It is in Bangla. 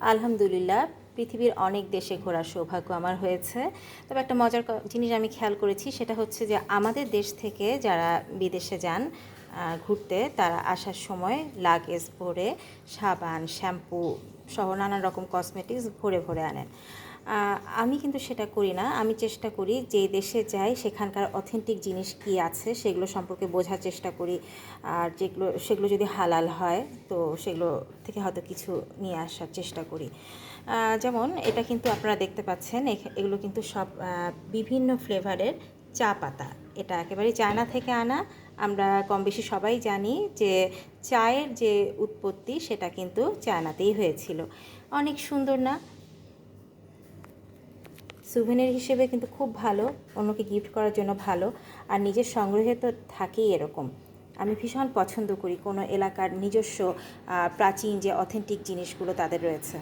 আলহামদুলিল্লাহ, পৃথিবীর অনেক দেশে ঘোরার সৌভাগ্য আমার হয়েছে। তবে একটা মজার জিনিস আমি খেয়াল করেছি, সেটা হচ্ছে যে আমাদের দেশ থেকে যারা বিদেশে যান ঘুরতে, তারা আসার সময় লাগেজ ভরে সাবান, শ্যাম্পু সহ নানান রকম কসমেটিক্স ভরে ভরে আনেন। আমি কিন্তু সেটা করি না। আমি চেষ্টা করি যে দেশে যাই সেখানকার অথেন্টিক জিনিস কী আছে সেগুলো সম্পর্কে বোঝার চেষ্টা করি। আর সেগুলো যদি হালাল হয় তো সেগুলো থেকে হয়তো কিছু নিয়ে আসার চেষ্টা করি। যেমন এটা কিন্তু আপনারা দেখতে পাচ্ছেন, এগুলো কিন্তু সব বিভিন্ন ফ্লেভারের চা পাতা। এটা একেবারেই চায়না থেকে আনা। আমরা কম বেশি সবাই জানি যে চায়ের যে উৎপত্তি সেটা কিন্তু চায়নাতেই হয়েছিল। অনেক সুন্দর না? সুভেনির হিসেবে কিন্তু খুব ভালো, অন্যকে গিফট করার জন্য ভালো। আর নিজের সংগ্রহে তো থাকেই এরকম। আমি ভীষণ পছন্দ করি কোনো এলাকার নিজস্ব প্রাচীন যে অথেন্টিক জিনিসগুলো তাদের রয়েছে।